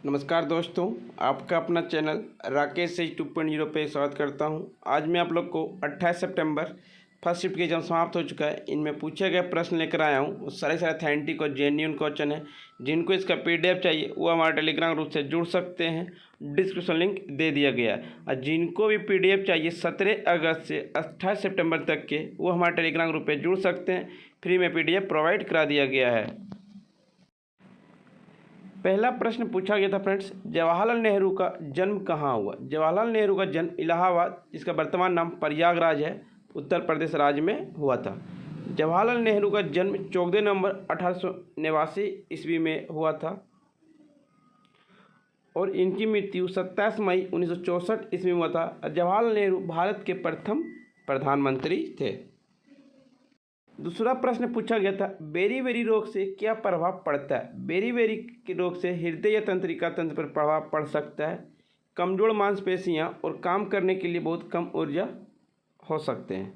नमस्कार दोस्तों, आपका अपना चैनल राकेश 2.0 पे स्वागत करता हूं। आज मैं आप लोग को 28 सितंबर फर्स्ट शिफ्ट के एग्जाम समाप्त हो चुका है, इनमें पूछे गए प्रश्न लेकर आया हूं। वो सारे अथेंटिक और जेन्युइन क्वेश्चन है। जिनको इसका PDF चाहिए वो हमारे टेलीग्राम ग्रुप से जुड़ सकते हैं, डिस्क्रिप्शन लिंक दे दिया गया है। और जिनको भी PDF चाहिए 17 अगस्त से 28 सितंबर तक के, वो हमारे टेलीग्राम ग्रुप पर जुड़ सकते हैं। फ्री में PDF प्रोवाइड करा दिया गया है। पहला प्रश्न पूछा गया था फ्रेंड्स, जवाहरलाल नेहरू का जन्म कहाँ हुआ। जवाहरलाल नेहरू का जन्म इलाहाबाद, जिसका वर्तमान नाम प्रयागराज है, उत्तर प्रदेश राज्य में हुआ था। जवाहरलाल नेहरू का जन्म 14 नवंबर 1889 ईस्वी में हुआ था और इनकी मृत्यु 27 मई 1964 ईस्वी में हुआ था। जवाहरलाल नेहरू भारत के प्रथम प्रधानमंत्री थे। दूसरा प्रश्न पूछा गया था, बेरी रोग से क्या प्रभाव पड़ता है। बेरी के रोग से हृदय या तंत्रिका तंत्र पर प्रभाव पड़ सकता है। कमजोर मांसपेशियां और काम करने के लिए बहुत कम ऊर्जा हो सकते हैं।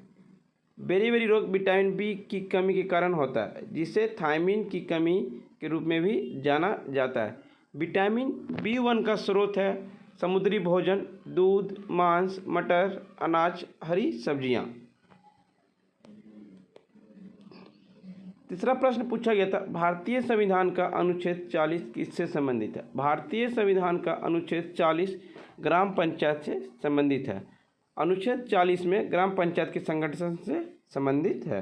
बेरी रोग विटामिन बी की कमी के कारण होता है, जिसे थायमिन की कमी के रूप में भी जाना जाता है। विटामिन B1 का स्रोत है समुद्री भोजन, दूध, मांस, मटर, अनाज, हरी सब्जियां। तीसरा प्रश्न पूछा गया था, भारतीय संविधान का अनुच्छेद 40 किससे संबंधित है। भारतीय संविधान का अनुच्छेद 40 ग्राम पंचायत से संबंधित है। अनुच्छेद 40 में ग्राम पंचायत के संगठन से संबंधित है।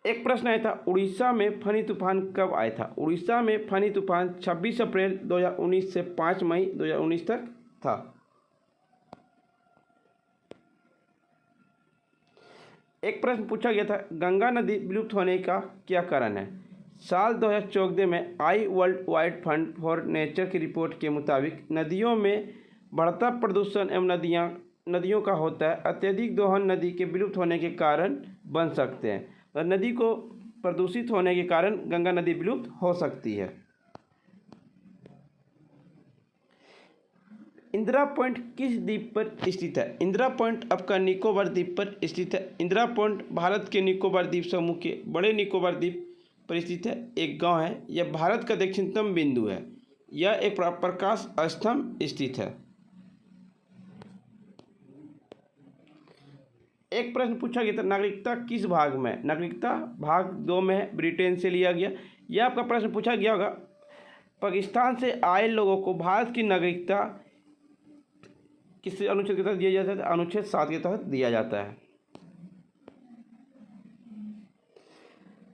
एक प्रश्न आया था, उड़ीसा में फनी तूफान कब आया था। उड़ीसा में फनी तूफान 26 अप्रैल 2019 से 5 मई 2019 तक था। एक प्रश्न पूछा गया था, गंगा नदी विलुप्त होने का क्या कारण है। साल 2014 में world wide fund for nature की रिपोर्ट के मुताबिक नदियों में बढ़ता प्रदूषण एवं नदियों का होता है। अत्यधिक दोहन नदी के विलुप्त होने के कारण बन सकते हैं और नदी को प्रदूषित होने के कारण गंगा नदी विलुप्त हो सकती है। इंदिरा पॉइंट किस द्वीप पर स्थित है। इंदिरा पॉइंट आपका निकोबार द्वीप पर स्थित है। इंदिरा पॉइंट भारत के निकोबार द्वीप समूह के बड़े निकोबार द्वीप पर स्थित है। एक गांव है। यह भारत का दक्षिणतम बिंदु है। यह एक प्रकाश स्तंभ स्थित है। एक प्रश्न पूछा गया था, नागरिकता किस भाग में। नागरिकता भाग 2 में है, ब्रिटेन से लिया गया। यह आपका प्रश्न पूछा गया होगा, पाकिस्तान से आए लोगों को भारत की नागरिकता किस अनुच्छेद के तहत दिया जाता है। अनुच्छेद 7 के तहत दिया जाता है।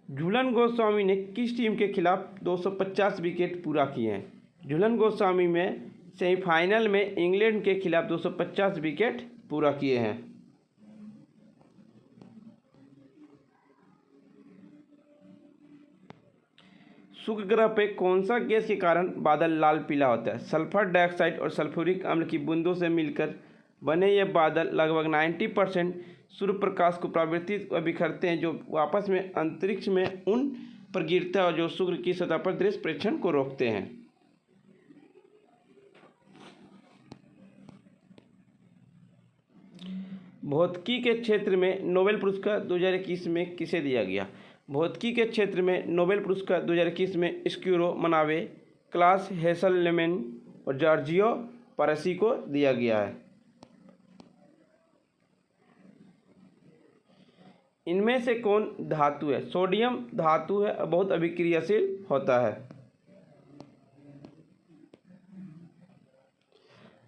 झूलन गोस्वामी ने किस टीम के खिलाफ 250 विकेट पूरा किए हैं। झूलन गोस्वामी में सेमीफाइनल में इंग्लैंड के खिलाफ 250 विकेट पूरा किए हैं। शुक्र ग्रह पे कौन सा गैस के कारण बादल लाल पीला होता है। सल्फर डाइऑक्साइड और सल्फ्यूरिक अम्ल की बूंदों से मिलकर बने ये बादल लगभग 90% सूर्य प्रकाश को परावर्तित व बिखरते हैं, जो वापस में अंतरिक्ष में उन पर गिरता है और जो शुक्र की सतह पर दृश्य प्रेक्षण को रोकते हैं। भौतिकी के क्षेत्र में नोबेल पुरस्कार 2021 में किसे दिया गया। भौतिकी के क्षेत्र में नोबेल पुरस्कार 2021 में स्क्यूरो मनावे, क्लास हेसलमेन और जॉर्जियो पारसी को दिया गया है। इनमें से कौन धातु है। सोडियम धातु है और बहुत अभिक्रियाशील होता है।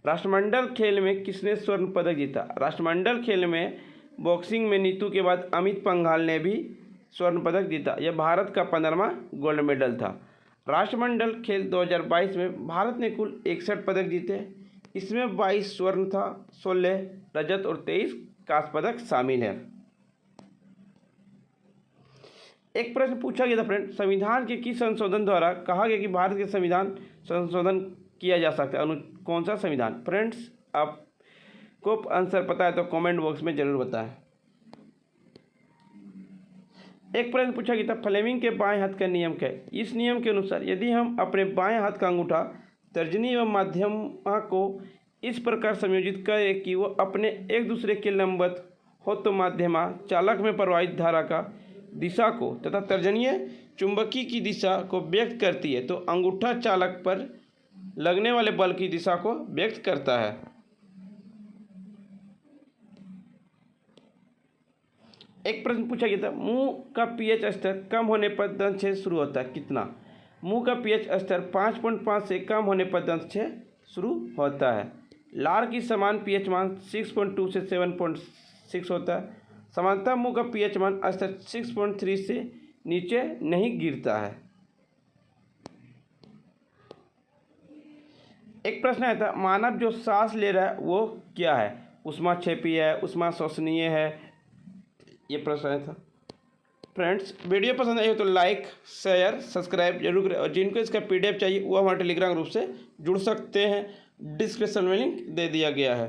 राष्ट्रमंडल खेल में किसने स्वर्ण पदक जीता। राष्ट्रमंडल खेल में बॉक्सिंग में नीतू के बाद अमित पंघाल ने भी स्वर्ण पदक जीता। यह भारत का 15वां गोल्ड मेडल था। राष्ट्रमंडल खेल 2022 में भारत ने कुल 61 पदक जीते। इसमें 22 स्वर्ण था, 16 रजत और 23 कांस्य पदक शामिल है। एक प्रश्न पूछा गया था फ्रेंड, संविधान के किस संशोधन द्वारा कहा गया कि भारत के संविधान संशोधन किया जा सकता है। कौन सा संविधान। फ्रेंड्स, आपको आंसर पता है तो कमेंट बॉक्स में जरूर बताएं। एक प्रश्न पूछा गया था, फ्लेमिंग के बाएं हाथ का नियम क्या है। इस नियम के अनुसार यदि हम अपने बाएं हाथ का अंगूठा तर्जनी एवं माध्यमा को इस प्रकार संयोजित करें कि वो अपने एक दूसरे के लंबवत हो तो माध्यमा चालक में प्रवाहित धारा का दिशा को तथा तर्जनीय चुंबकी की दिशा को व्यक्त करती है तो अंगूठा चालक पर लगने वाले बल की दिशा को व्यक्त करता है। एक प्रश्न पूछा गया था, मुंह का पीएच स्तर कम होने पर दंत छेद शुरू होता है, कितना? मुंह का पीएच स्तर 5.5 से कम होने पर दंत छेद शुरू होता है। लार की समान पीएच मान 6.2 से 7.6 होता है। सामान्यतः मुंह का पीएच मान स्तर 6.3 से नीचे नहीं गिरता है। एक प्रश्न आया था, मानव जो सांस ले रहा है वो क्या है? ऊष्माक्षेपी है, ऊष्मा श्वसनीय है? ये प्रश्न आया था। फ्रेंड्स, वीडियो पसंद आई हो तो लाइक, शेयर, सब्सक्राइब जरूर करें और जिनको इसका पीडीएफ चाहिए वो हमारे टेलीग्राम ग्रुप से जुड़ सकते हैं। डिस्क्रिप्शन में लिंक दे दिया गया है।